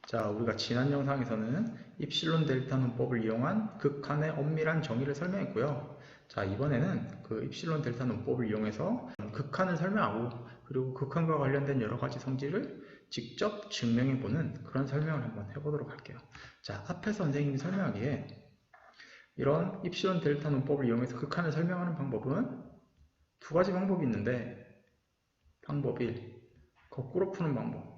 자, 우리가 지난 영상에서는 입실론 델타 논법을 이용한 극한의 엄밀한 정의를 설명했고요. 자, 이번에는 그 입실론 델타 논법을 이용해서 극한을 설명하고 그리고 극한과 관련된 여러 가지 성질을 직접 증명해보는 그런 설명을 한번 해보도록 할게요. 자, 앞에서 선생님이 설명하기에 이런 입실론 델타 논법을 이용해서 극한을 설명하는 방법은 두 가지 방법이 있는데, 방법 1, 거꾸로 푸는 방법.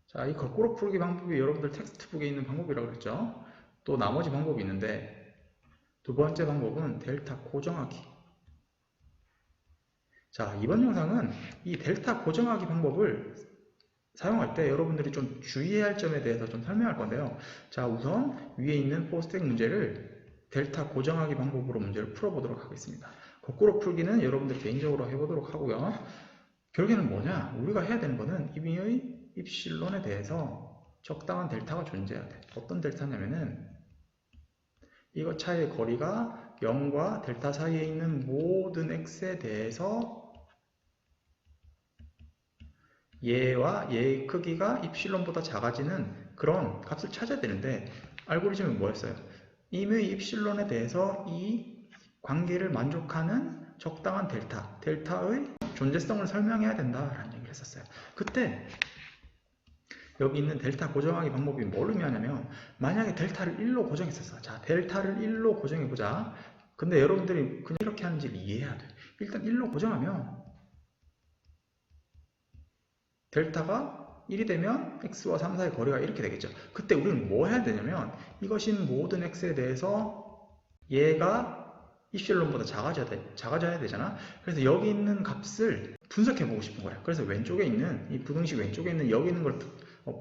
자, 이 거꾸로 풀기 방법이 여러분들 텍스트북에 있는 방법이라고 그랬죠. 또 나머지 방법이 있는데, 두 번째 방법은 델타 고정하기. 자, 이번 영상은 이 델타 고정하기 방법을 사용할 때 여러분들이 좀 주의해야 할 점에 대해서 좀 설명할 건데요. 자, 우선 위에 있는 포스텍 문제를 델타 고정하기 방법으로 문제를 풀어보도록 하겠습니다. 거꾸로 풀기는 여러분들 개인적으로 해보도록 하고요. 결국에는 뭐냐? 우리가 해야 되는 거는 임의의 입실론에 대해서 적당한 델타가 존재해야 돼. 어떤 델타냐면은 이거 차이의 거리가 0과 델타 사이에 있는 모든 x에 대해서 얘와 얘의 크기가 입실론보다 작아지는 그런 값을 찾아야 되는데, 알고리즘이 뭐였어요? 임의 입실론에 대해서 이 관계를 만족하는 적당한 델타의 존재성을 설명해야 된다라는 얘기를 했었어요. 그때 여기 있는 델타 고정하기 방법이 뭘 의미하냐면, 만약에 델타를 1로 고정했었어. 자, 델타를 1로 고정해보자. 근데 여러분들이 그냥 이렇게 하는지를 이해해야 돼. 일단 1로 고정하면 델타가 1이 되면 x와 3, 4의 거리가 이렇게 되겠죠. 그때 우리는 뭐 해야 되냐면, 이것인 모든 x에 대해서 얘가 입실론보다 작아져야 되잖아. 그래서 여기 있는 값을 분석해보고 싶은 거야. 그래서 왼쪽에 있는, 이 부등식 왼쪽에 있는 여기 있는 걸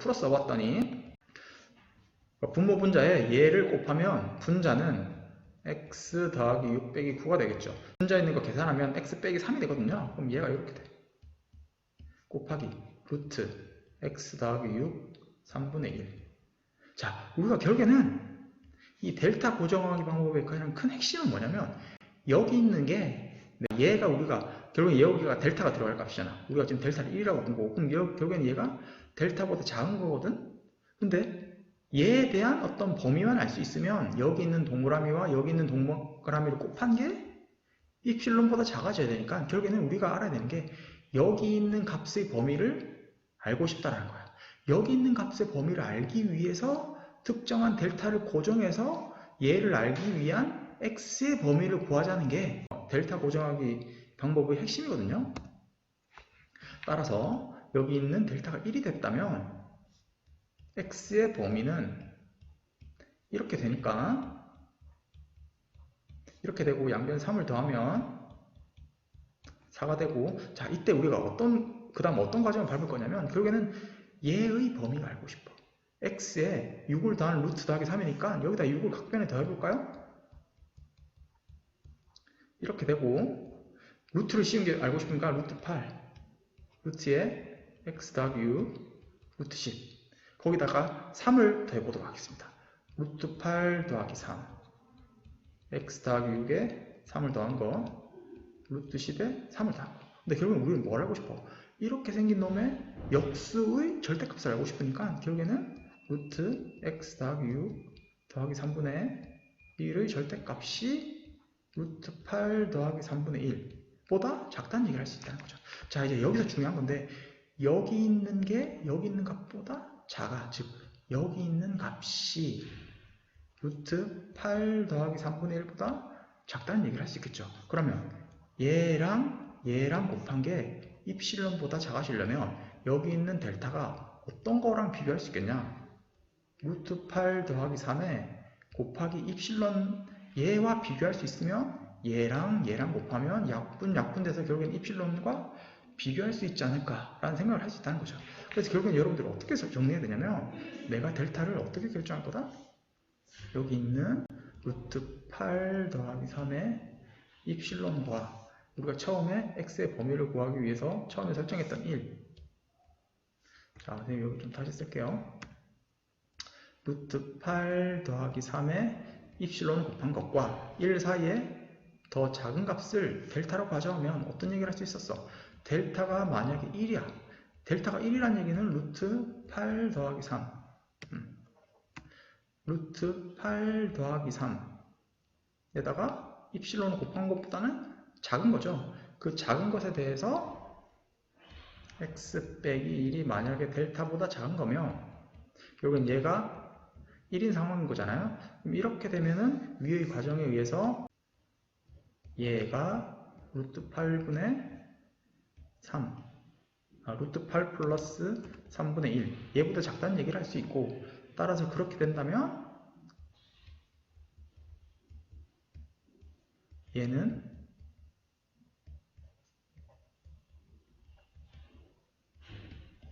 풀어 써봤더니, 분모 분자에 얘를 곱하면 분자는 x 더하기 6 빼기 9가 되겠죠. 분자에 있는 거 계산하면 x 빼기 3이 되거든요. 그럼 얘가 이렇게 돼. 곱하기 루트 x 더하기 6 3분의 1. 자, 우리가 결국에는 이 델타 고정하기 방법의 가장 큰 핵심은 뭐냐면, 여기 있는 게 얘가 우리가 결국에 여기가 델타가 들어갈 값이잖아. 우리가 지금 델타를 1이라고 본 거고, 그럼 결국에는 얘가 델타보다 작은 거거든. 근데 얘에 대한 어떤 범위만 알 수 있으면 여기 있는 동그라미와 여기 있는 동그라미를 곱한 게 입실론보다 작아져야 되니까, 결국에는 우리가 알아야 되는 게 여기 있는 값의 범위를 알고 싶다라는 거야. 여기 있는 값의 범위를 알기 위해서 특정한 델타를 고정해서 얘를 알기 위한 x의 범위를 구하자는 게 델타 고정하기 방법의 핵심이거든요. 따라서 여기 있는 델타가 1이 됐다면 x의 범위는 이렇게 되니까, 이렇게 되고 양변 3을 더하면 4가 되고, 자, 이때 우리가 그 다음 어떤 과정을 밟을 거냐면, 결국에는 얘의 범위가 알고 싶어. x에 6을 더한 루트 더하기 3이니까 여기다 6을 각변에 더해볼까요? 이렇게 되고, 루트를 씌운 게 알고 싶으니까 루트 8, 루트에 x 더하기 6, 루트 10. 거기다가 3을 더해보도록 하겠습니다. 루트 8 더하기 3, x 더하기 6에 3을 더한 거, 루트 10에 3을 더한 거. 근데 결국엔 우리는 뭘 알고 싶어? 이렇게 생긴 놈의 역수의 절대값을 알고 싶으니까, 결국에는 루트 x 더하기 6 더하기 3분의 1의 절대값이 루트 8 더하기 3분의 1 보다 작다는 얘기를 할 수 있다는 거죠. 자, 이제 여기서 중요한 건데, 여기 있는 게 여기 있는 값보다 작아. 즉 여기 있는 값이 루트 8 더하기 3분의 1보다 작다는 얘기를 할 수 있겠죠. 그러면 얘랑 곱한 게 입실론보다 작아지려면 여기 있는 델타가 어떤 거랑 비교할 수 있겠냐? 루트 8 더하기 3에 곱하기 입실론 얘와 비교할 수 있으면 얘랑 곱하면 약분돼서 결국엔 입실론과 비교할 수 있지 않을까라는 생각을 할 수 있다는 거죠. 그래서 결국엔 여러분들이 어떻게 정리해야 되냐면, 내가 델타를 어떻게 결정할 거다? 여기 있는 루트 8 더하기 3의 입실론과 우리가 처음에 x의 범위를 구하기 위해서 처음에 설정했던 1. 자, 선생님 여기 좀 다시 쓸게요. 루트 8 더하기 3의 입실론을 곱한 것과 1 사이에 더 작은 값을 델타로 가져오면 어떤 얘기를 할 수 있었어? 델타가 만약에 1이야. 델타가 1이란 얘기는 루트 8 더하기 3. 루트 8 더하기 3에다가 입실론을 곱한 것보다는 작은 거죠. 그 작은 것에 대해서 x 빼기 1이 만약에 델타보다 작은 거면 결국엔 얘가 1인 상황인 거잖아요. 그럼 이렇게 되면은 위의 과정에 의해서 얘가 루트 8분의 3, 루트 8 플러스 3분의 1, 얘보다 작다는 얘기를 할 수 있고, 따라서 그렇게 된다면 얘는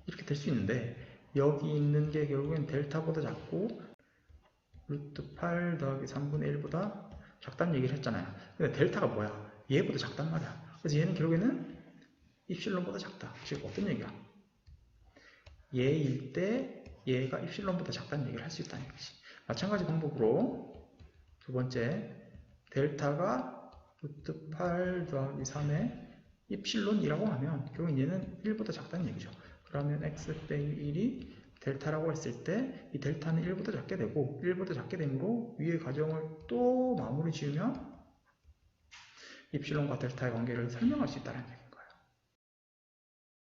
이렇게 될 수 있는데, 여기 있는 게 결국엔 델타보다 작고 루트 8 더하기 3분의 1보다 작다는 얘기를 했잖아요. 근데 델타가 뭐야? 얘보다 작단 말이야. 그래서 얘는 결국에는 입실론보다 작다. 즉 어떤 얘기야? 얘일 때 얘가 입실론보다 작다는 얘기를 할 수 있다는 얘기지. 마찬가지 방법으로 두 번째, 델타가 루트 8 더하기 3의 입실론이라고 하면 결국 얘는 1보다 작다는 얘기죠. 그러면 x 빼기 1이 델타라고 했을 때 이 델타는 1보다 작게 되고 1보다 작게 되므로 위의 과정을 또 마무리 지으면 입실론과 델타의 관계를 설명할 수 있다는 얘기인 거예요.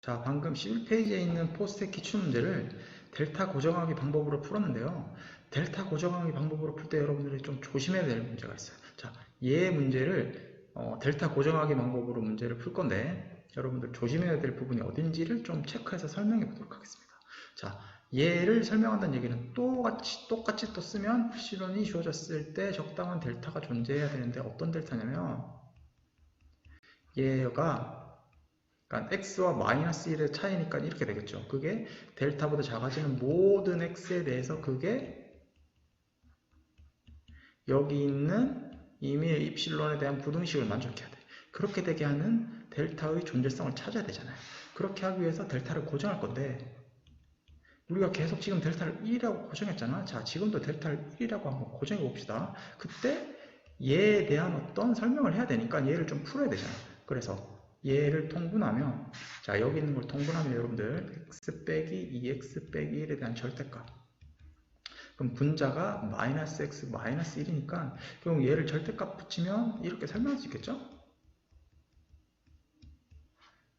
자, 방금 11페이지에 있는 포스트의 기출 문제를 델타 고정하기 방법으로 풀었는데요. 델타 고정하기 방법으로 풀 때 여러분들이 좀 조심해야 될 문제가 있어요. 자, 얘 문제를 델타 고정하기 방법으로 문제를 풀 건데 여러분들 조심해야 될 부분이 어딘지를 좀 체크해서 설명해 보도록 하겠습니다. 자, 얘를 설명한다는 얘기는 똑같이 또 쓰면 입실론이 주어졌을 때 적당한 델타가 존재해야 되는데 어떤 델타냐면 얘가 그러니까 x와 마이너스 1의 차이니까 이렇게 되겠죠. 그게 델타보다 작아지는 모든 x에 대해서 그게 여기 있는 임의의 입실론에 대한 부등식을 만족해야 돼. 그렇게 되게 하는 델타의 존재성을 찾아야 되잖아요. 그렇게 하기 위해서 델타를 고정할 건데 우리가 계속 지금 델타를 1이라고 고정했잖아. 자, 지금도 델타를 1이라고 한번 고정해 봅시다. 그때 얘에 대한 어떤 설명을 해야 되니까 얘를 좀 풀어야 되잖아. 그래서 얘를 통분하면, 자, 여기 있는 걸 통분하면 여러분들 x 빼기 2x 빼기 1에 대한 절대값, 그럼 분자가 마이너스 x 마이너스 1이니까 그럼 얘를 절대값 붙이면 이렇게 설명할 수 있겠죠?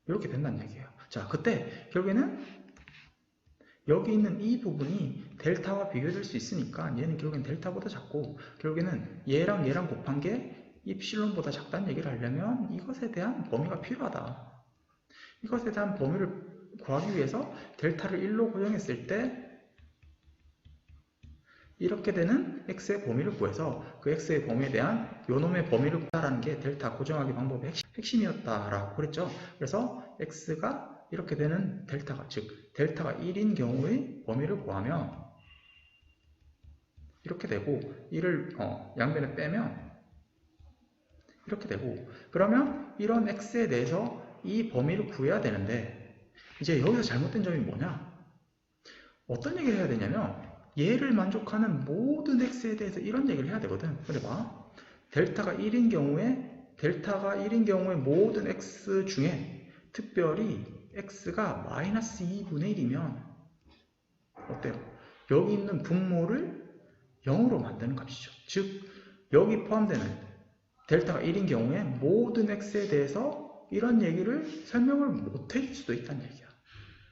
이렇게 된다는 얘기예요. 자, 그때 결국에는 여기 있는 이 부분이 델타와 비교될 수 있으니까 얘는 결국엔 델타보다 작고 결국에는 얘랑 곱한 게 입실론보다 작다는 얘기를 하려면 이것에 대한 범위가 필요하다. 이것에 대한 범위를 구하기 위해서 델타를 1로 고정했을 때 이렇게 되는 x의 범위를 구해서 그 x의 범위에 대한 요놈의 범위를 구하라는 게 델타 고정하기 방법의 핵심이었다라고 그랬죠. 그래서 x가 이렇게 되는 델타가, 즉 델타가 1인 경우의 범위를 구하면 이렇게 되고, 이를 양변에 빼면 이렇게 되고, 그러면 이런 x에 대해서 이 범위를 구해야 되는데 이제 여기서 잘못된 점이 뭐냐? 어떤 얘기를 해야 되냐면 얘를 만족하는 모든 x에 대해서 이런 얘기를 해야 되거든. 근데 봐, 델타가 1인 경우에 모든 x 중에 특별히 x가 마이너스 2분의 1이면 어때요? 여기 있는 분모를 0으로 만드는 값이죠. 즉 여기 포함되는 델타가 1인 경우에 모든 x에 대해서 이런 얘기를 설명을 못 해줄 수도 있다는 얘기야.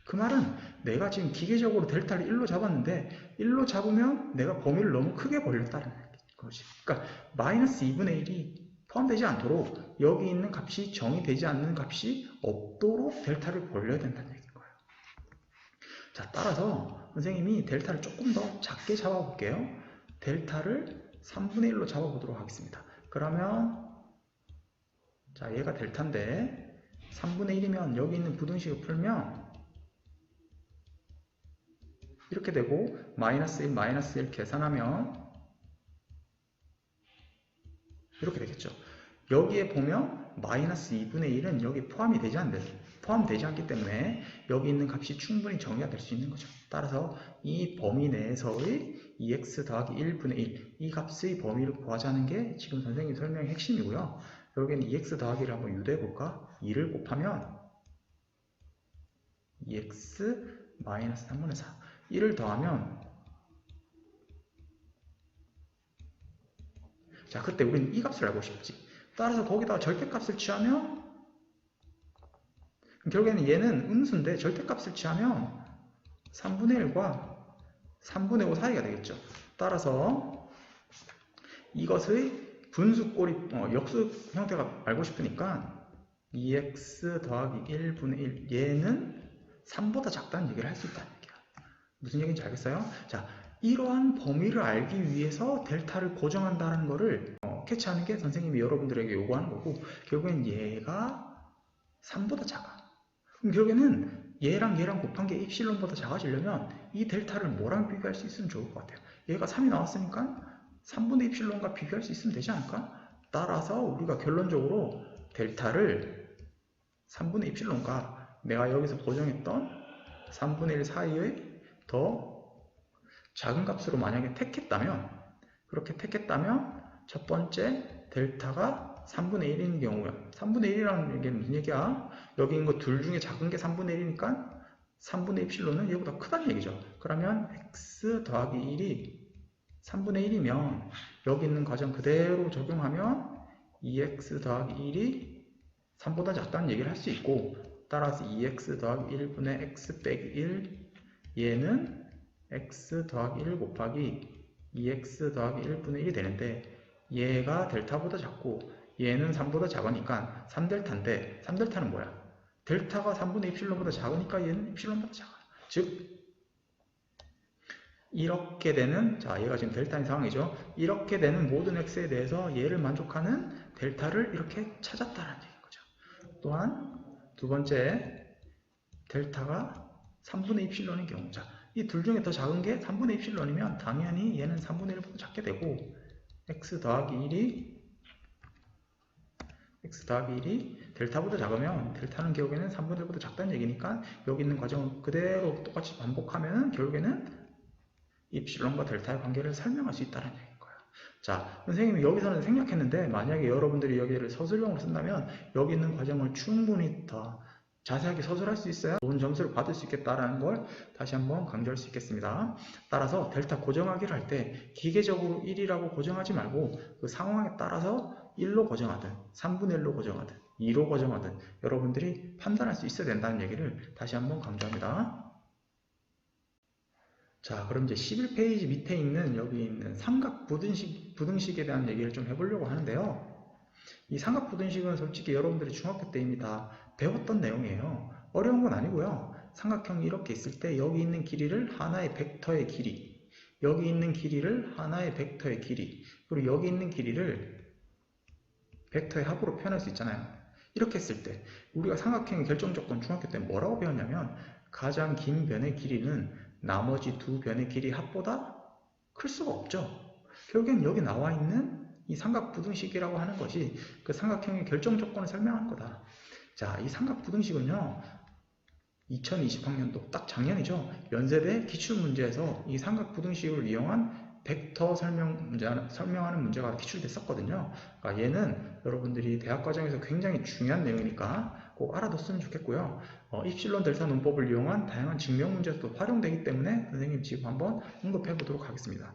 그 말은 내가 지금 기계적으로 델타를 1로 잡았는데 1로 잡으면 내가 범위를 너무 크게 벌렸다는 거지. 그러니까 마이너스 2분의 1이 포함되지 않도록 여기 있는 값이 정의되지 않는 값이 없도록 델타를 벌려야 된다는 얘기인 거예요. 자, 따라서 선생님이 델타를 조금 더 작게 잡아볼게요. 델타를 3분의 1로 잡아보도록 하겠습니다. 그러면 자, 얘가 델타인데 3분의 1이면 여기 있는 부등식을 풀면 이렇게 되고 마이너스 1 계산하면 이렇게 되겠죠. 여기에 보면 마이너스 2분의 1은 여기 포함되지 않기 때문에 여기 있는 값이 충분히 정의가 될 수 있는 거죠. 따라서 이 범위 내에서의 2x 더하기 1분의 1, 이 값의 범위를 구하자는 게 지금 선생님 설명의 핵심이고요. 여기는 2x 더하기를 한번 유도해 볼까? 2를 곱하면 2x 마이너스 3분의 4 1을 더하면 자 그때 우리는 이 값을 알고 싶지. 따라서 거기다가 절대값을 취하면 결국에는 얘는 음수인데 절대값을 취하면 3분의 1과 3분의 5 사이가 되겠죠. 따라서 이것의 분수꼴이 역수 형태가 알고 싶으니까 2x 더하기 1분의 1 얘는 3보다 작다는 얘기를 할 수 있다는 얘기야. 무슨 얘기인지 알겠어요? 자, 이러한 범위를 알기 위해서 델타를 고정한다는 거를 캐치하는 게 선생님이 여러분들에게 요구하는 거고 결국엔 얘가 3보다 작아. 그럼 결국에는 얘랑 얘랑 곱한 게 입실론보다 작아지려면 이 델타를 뭐랑 비교할 수 있으면 좋을 것 같아요. 얘가 3이 나왔으니까 3분의 입실론과 비교할 수 있으면 되지 않을까? 따라서 우리가 결론적으로 델타를 3분의 입실론과 내가 여기서 고정했던 3분의 1 사이의 더 작은 값으로 만약에 택했다면 그렇게 택했다면 첫 번째 델타가 3분의 1인 경우야. 3분의 1이라는 얘기는 무슨 얘기야? 여기 있는 거 둘 중에 작은 게 3분의 1이니까 3분의 입실론은 얘보다 크다는 얘기죠. 그러면 x 더하기 1이 3분의 1이면 여기 있는 과정 그대로 적용하면 2x 더하기 1이 3보다 작다는 얘기를 할 수 있고 따라서 2x 더하기 1분의 x 빼기 1 얘는 x 더하기 1 곱하기 2x 더하기 1분의 1이 되는데 얘가 델타보다 작고 얘는 3보다 작으니까 3델타인데 3델타는 뭐야? 델타가 3분의 입실론보다 작으니까 얘는 입실론보다 작아. 즉 이렇게 되는 자 얘가 지금 델타인 상황이죠. 이렇게 되는 모든 x에 대해서 얘를 만족하는 델타를 이렇게 찾았다는 얘기인 거죠. 또한 두 번째 델타가 3분의 입실론인 경우 자 이 둘 중에 더 작은 게 3분의 입실론이면 당연히 얘는 3분의 1보다 작게 되고 x 더하기 1이 델타보다 작으면 델타는 결국에는 3분의 1보다 작다는 얘기니까 여기 있는 과정을 그대로 똑같이 반복하면 결국에는 입실론과 델타의 관계를 설명할 수 있다는 얘기인 거예요. 자, 선생님이 여기서는 생략했는데 만약에 여러분들이 여기를 서술형으로 쓴다면 여기 있는 과정을 충분히 더 자세하게 서술할 수 있어야 좋은 점수를 받을 수 있겠다라는 걸 다시 한번 강조할 수 있겠습니다. 따라서 델타 고정하기를 할 때 기계적으로 1이라고 고정하지 말고 그 상황에 따라서 1로 고정하든 3분의 1로 고정하든 2로 고정하든 여러분들이 판단할 수 있어야 된다는 얘기를 다시 한번 강조합니다. 자, 그럼 이제 11페이지 밑에 있는 여기 있는 삼각 부등식에 대한 얘기를 좀 해보려고 하는데요. 이 삼각 부등식은 솔직히 여러분들이 중학교 때 이미 다 배웠던 내용이에요. 어려운 건 아니고요. 삼각형이 이렇게 있을 때 여기 있는 길이를 하나의 벡터의 길이, 여기 있는 길이를 하나의 벡터의 길이, 그리고 여기 있는 길이를 벡터의 합으로 표현할 수 있잖아요. 이렇게 했을 때 우리가 삼각형의 결정 조건 중학교 때 뭐라고 배웠냐면 가장 긴 변의 길이는 나머지 두 변의 길이 합보다 클 수가 없죠. 결국엔 여기 나와 있는 이 삼각 부등식이라고 하는 것이 그 삼각형의 결정 조건을 설명하는 거다. 자, 이 삼각 부등식은요. 2020학년도 딱 작년이죠. 연세대 기출문제에서 이 삼각 부등식을 이용한 벡터 설명하는 문제가 기출됐었거든요. 그러니까 얘는 여러분들이 대학 과정에서 굉장히 중요한 내용이니까 꼭 알아뒀으면 좋겠고요. 입실론 델타 논법을 이용한 다양한 증명 문제도 활용되기 때문에 선생님 지금 한번 언급해 보도록 하겠습니다.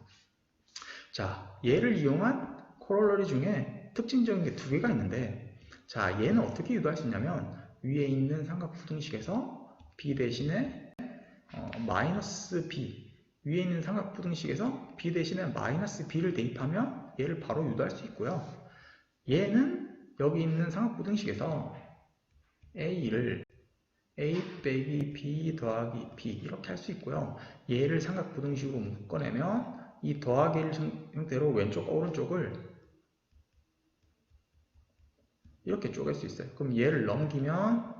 자, 얘를 이용한 코롤러리 중에 특징적인 게 두 개가 있는데 자, 얘는 어떻게 유도할 수 있냐면 위에 있는 삼각 부등식에서 b 대신에 마이너스 b 위에 있는 삼각 부등식에서 b 대신에 마이너스 b를 대입하면 얘를 바로 유도할 수 있고요. 얘는 여기 있는 삼각 부등식에서 a를 a 빼기 b 더하기 b 이렇게 할 수 있고요. 얘를 삼각 부등식으로 묶어내면 이 더하기 1 형태로 왼쪽과 오른쪽을 이렇게 쪼갤 수 있어요. 그럼 얘를 넘기면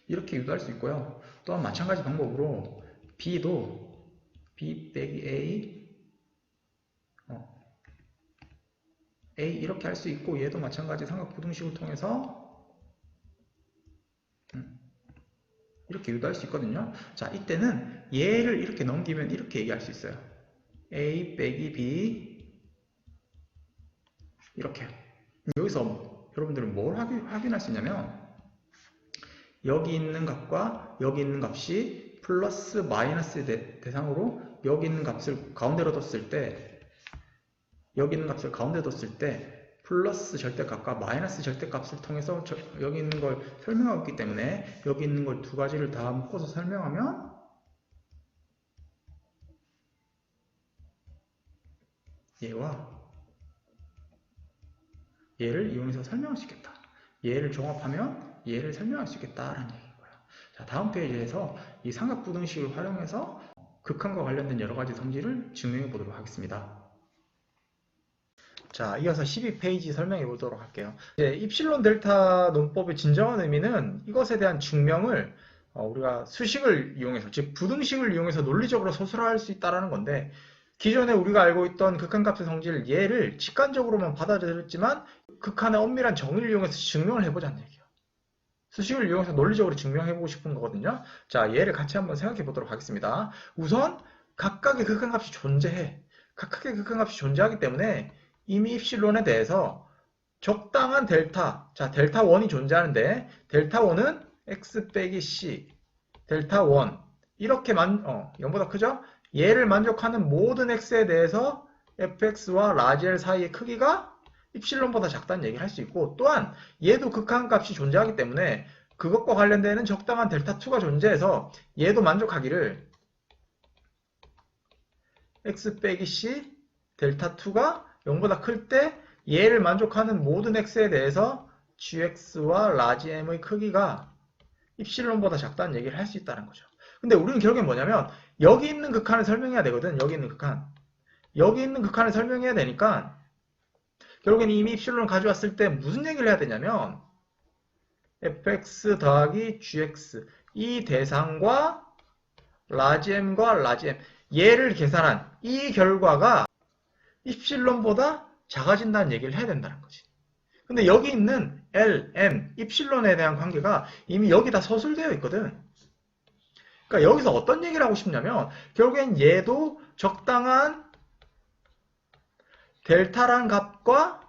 이렇게 유도할 수 있고요. 또한 마찬가지 방법으로 b도 b 빼기 a 이렇게 할 수 있고 얘도 마찬가지 삼각 부등식을 통해서 이렇게 유도할 수 있거든요. 자, 이때는 얘를 이렇게 넘기면 이렇게 얘기할 수 있어요. a 빼기 b 이렇게. 여기서 여러분들은 뭘 확인할 수 있냐면 여기 있는 값과 여기 있는 값이 플러스 마이너스 대상으로 여기 있는 값을 가운데로 뒀을 때 여기 있는 값을 가운데 뒀을 때 플러스 절대값과 마이너스 절대값을 통해서 여기 있는 걸 설명하고 있기 때문에 여기 있는 걸 두 가지를 다 묶어서 설명하면 얘와 얘를 이용해서 설명할 수 있겠다. 얘를 종합하면 얘를 설명할 수 있겠다라는 얘기인 거예요. 자, 다음 페이지에서 이 삼각부등식을 활용해서 극한과 관련된 여러 가지 성질을 증명해 보도록 하겠습니다. 자, 이어서 12페이지 설명해 보도록 할게요. 이제 입실론 델타 논법의 진정한 의미는 이것에 대한 증명을 우리가 수식을 이용해서, 즉 부등식을 이용해서 논리적으로 서술할 수 있다는 건데, 기존에 우리가 알고 있던 극한값의 성질 얘를 직관적으로만 받아들였지만 극한의 엄밀한 정의를 이용해서 증명을 해보자는 얘기예요. 수식을 이용해서 논리적으로 증명해보고 싶은 거거든요. 자, 얘를 같이 한번 생각해 보도록 하겠습니다. 우선 각각의 극한값이 존재해. 각각의 극한값이 존재하기 때문에 이미 입실론에 대해서 적당한 델타, 자 델타 1이 존재하는데 델타 1은 x 빼기 c, 델타 1 이렇게 0보다 크죠? 얘를 만족하는 모든 x에 대해서 fx와 라지 L 사이의 크기가 입실론보다 작다는 얘기를 할 수 있고, 또한 얘도 극한값이 존재하기 때문에 그것과 관련되는 적당한 델타 2가 존재해서 얘도 만족하기를 x 빼기 c, 델타 2가 0보다 클 때 얘를 만족하는 모든 x에 대해서 gx와 라지 m의 크기가 입실론보다 작다는 얘기를 할 수 있다는 거죠. 근데 우리는 결국엔 뭐냐면 여기 있는 극한을 설명해야 되거든. 여기 있는 극한. 여기 있는 극한을 설명해야 되니까 결국엔 이미 입실론을 가져왔을 때 무슨 얘기를 해야 되냐면 fx 더하기 gx 이 대상과 라지 m과 라지 m 얘를 계산한 이 결과가 입실론보다 작아진다는 얘기를 해야 된다는 거지. 근데 여기 있는 L, M, 입실론에 대한 관계가 이미 여기다 서술되어 있거든. 그러니까 여기서 어떤 얘기를 하고 싶냐면 결국엔 얘도 적당한 델타란 값과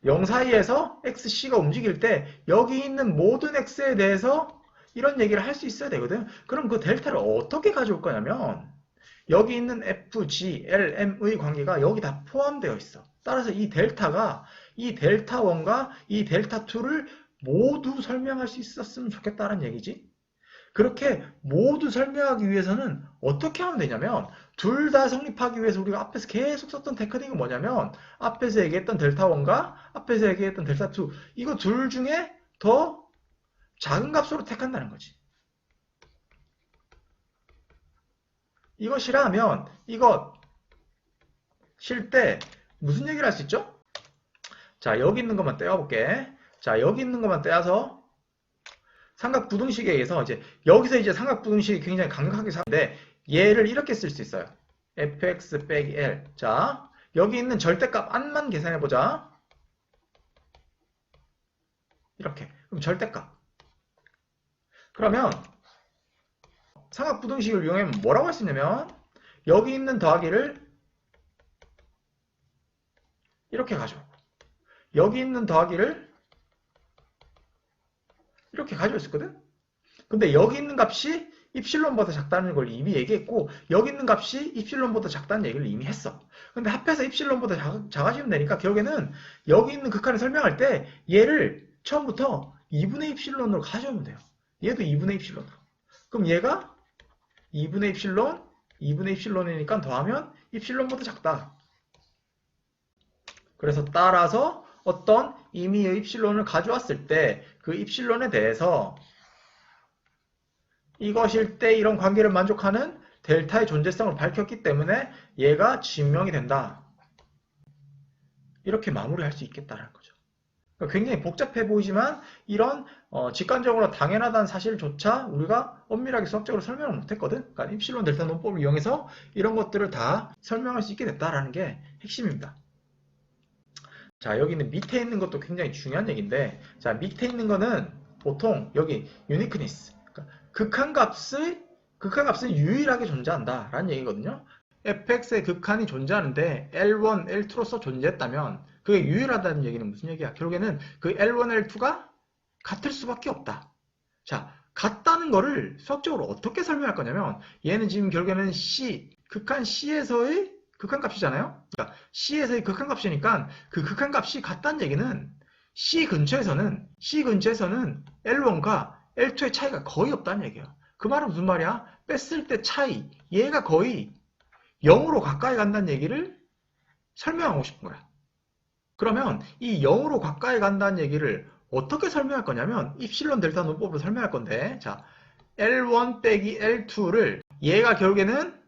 0 사이에서 XC가 움직일 때 여기 있는 모든 X에 대해서 이런 얘기를 할 수 있어야 되거든. 그럼 그 델타를 어떻게 가져올 거냐면 여기 있는 F, G, L, M의 관계가 여기 다 포함되어 있어. 따라서 이 델타가 이 델타 1과 이 델타 2를 모두 설명할 수 있었으면 좋겠다는 얘기지. 그렇게 모두 설명하기 위해서는 어떻게 하면 되냐면 둘 다 성립하기 위해서 우리가 앞에서 계속 썼던 테크닉은 뭐냐면 앞에서 얘기했던 델타 1과 앞에서 얘기했던 델타 2 이거 둘 중에 더 작은 값으로 택한다는 거지. 이것이라면 이거 실 때 무슨 얘기를 할 수 있죠? 자, 여기 있는 것만 떼어볼게. 자, 여기 있는 것만 떼어서 삼각부등식에 의해서 여기서 이제 삼각부등식이 굉장히 강력하게 사는데 얘를 이렇게 쓸 수 있어요. fx 빼기 l. 자, 여기 있는 절대값 안만 계산해보자. 이렇게. 그럼 절대값. 그러면 삼각부등식을 이용하면 뭐라고 할 수 있냐면 여기 있는 더하기를 이렇게 가져오고 여기 있는 더하기를 이렇게 가져올 수 있거든? 근데 여기 있는 값이 입실론보다 작다는 걸 이미 얘기했고 여기 있는 값이 입실론보다 작다는 얘기를 이미 했어. 근데 합해서 입실론보다 작아지면 되니까 결국에는 여기 있는 극한을 설명할 때 얘를 처음부터 2분의 입실론으로 가져오면 돼요. 얘도 2분의 입실론으로. 그럼 얘가 2분의 입실론, 2분의 입실론이니까 더하면 입실론보다 작다. 그래서 따라서 어떤 임의의 입실론을 가져왔을 때 그 입실론에 대해서 이것일 때 이런 관계를 만족하는 델타의 존재성을 밝혔기 때문에 얘가 증명이 된다. 이렇게 마무리할 수 있겠다는 거죠. 그러니까 굉장히 복잡해 보이지만 이런 직관적으로 당연하다는 사실조차 우리가 엄밀하게 수학적으로 설명을 못했거든. 그러니까 입실론 델타 논법을 이용해서 이런 것들을 다 설명할 수 있게 됐다라는 게 핵심입니다. 자, 여기 있는 밑에 있는 것도 굉장히 중요한 얘기인데, 자, 밑에 있는 거는 보통 여기 uniqueness, 그러니까 극한값은 유일하게 존재한다 라는 얘기거든요. fx의 극한이 존재하는데 L1, L2로서 존재했다면 그게 유일하다는 얘기는 무슨 얘기야? 결국에는 그 L1, L2가 같을 수밖에 없다. 자, 같다는 거를 수학적으로 어떻게 설명할 거냐면 얘는 지금 결국에는 C, 극한 C에서의 극한값이잖아요. 그러니까 C에서의 극한값이니까 그 극한값이 같다는 얘기는 C 근처에서는 L1과 L2의 차이가 거의 없다는 얘기예요. 그 말은 무슨 말이야? 뺐을 때 차이, 얘가 거의 0으로 가까이 간다는 얘기를 설명하고 싶은 거야. 그러면 이 0으로 가까이 간다는 얘기를 어떻게 설명할 거냐면 입실론 델타 논법으로 설명할 건데, 자, L1 빼기 L2를 얘가 결국에는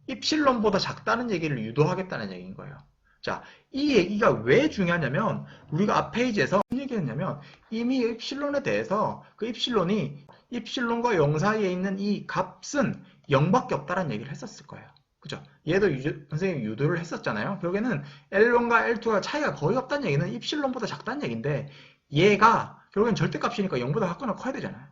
입실론보다 작다는 얘기를 유도하겠다는 얘기인 거예요. 자, 이 얘기가 왜 중요하냐면 우리가 앞 페이지에서 무슨 얘기했냐면 이미 입실론에 대해서 그 입실론이 입실론과 0 사이에 있는 이 값은 0밖에 없다는 얘기를 했었을 거예요. 그죠? 얘도 선생님이 유도를 했었잖아요. 결국에는 L1과 L2가 차이가 거의 없다는 얘기는 입실론보다 작다는 얘기인데 얘가 결국엔 절대값이니까 0보다 작거나 커야 되잖아요.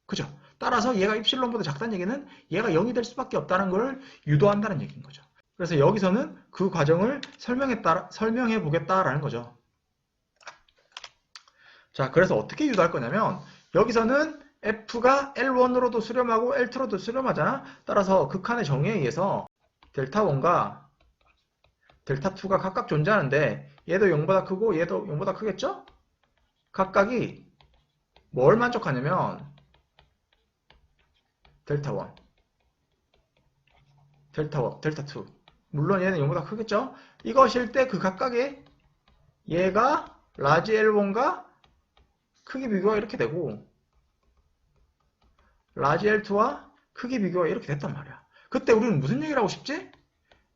그죠? 따라서 얘가 입실론보다 작다는 얘기는 얘가 0이 될 수밖에 없다는 걸 유도한다는 얘기인 거죠. 그래서 여기서는 그 과정을 설명해 보겠다라는 거죠. 자, 그래서 어떻게 유도할 거냐면 여기서는 F가 L1으로도 수렴하고 L2로도 수렴하잖아. 따라서 극한의 정의에 의해서 델타1과 델타2가 각각 존재하는데 얘도 0보다 크고 얘도 0보다 크겠죠? 각각이 뭘 만족하냐면 델타1, 델타2. 물론 얘는 0보다 크겠죠? 이것일 때 그 각각의 얘가 라지 L1과 크기 비교가 이렇게 되고 라지 L2와 크기 비교가 이렇게 됐단 말이야. 그때 우리는 무슨 얘기를 하고 싶지?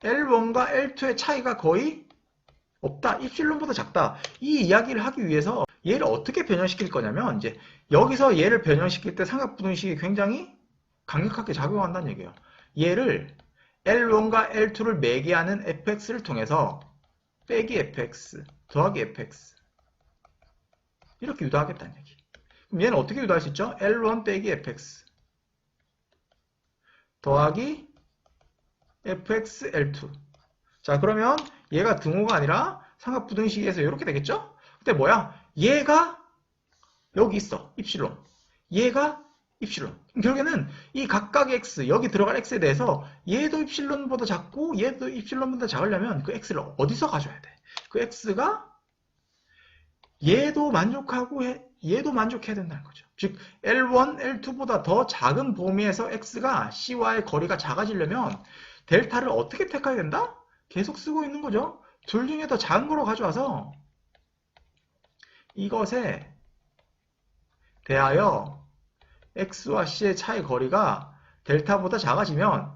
L1과 L2의 차이가 거의 없다. 입실론보다 작다. 이 이야기를 하기 위해서 얘를 어떻게 변형시킬 거냐면 이제 여기서 얘를 변형시킬 때 삼각부등식이 굉장히 강력하게 작용한다는 얘기예요. 얘를 L1과 L2를 매개하는 fx를 통해서 빼기 fx 더하기 fx 이렇게 유도하겠다는 얘기. 그럼 얘는 어떻게 유도할 수 있죠? L1 빼기 fx 더하기 fx L2. 자, 그러면 얘가 등호가 아니라 삼각부등식에서 이렇게 되겠죠? 근데 뭐야? 얘가 여기 있어. 입실론. 얘가 입실론. 결국에는 이 각각의 x, 여기 들어갈 x에 대해서 얘도 입실론보다 작고 얘도 입실론보다 작으려면 그 x를 어디서 가져야 돼? 그 x가 얘도 만족하고 얘도 만족해야 된다는 거죠. 즉 L1, L2보다 더 작은 범위에서 x가 c와의 거리가 작아지려면 델타를 어떻게 택해야 된다? 계속 쓰고 있는 거죠. 둘 중에 더 작은 거로 가져와서 이것에 대하여 x와 c의 차이 거리가 델타보다 작아지면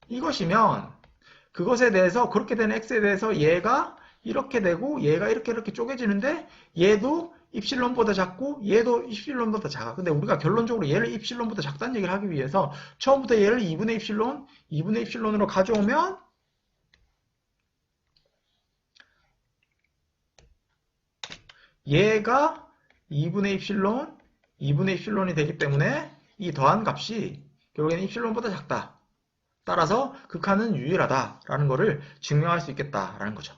이것이면 그것에 대해서 그렇게 된 x에 대해서 얘가 이렇게 되고 얘가 이렇게 쪼개지는데 얘도 입실론보다 작고 얘도 입실론보다 작아. 근데 우리가 결론적으로 얘를 입실론보다 작다는 얘기를 하기 위해서 처음부터 얘를 2분의 입실론, 2분의 입실론으로 가져오면 얘가 2분의 입실론, 2분의 입실론이 되기 때문에 이 더한 값이 결국에는 입실론보다 작다. 따라서 극한은 유일하다라는 것을 증명할 수 있겠다라는 거죠.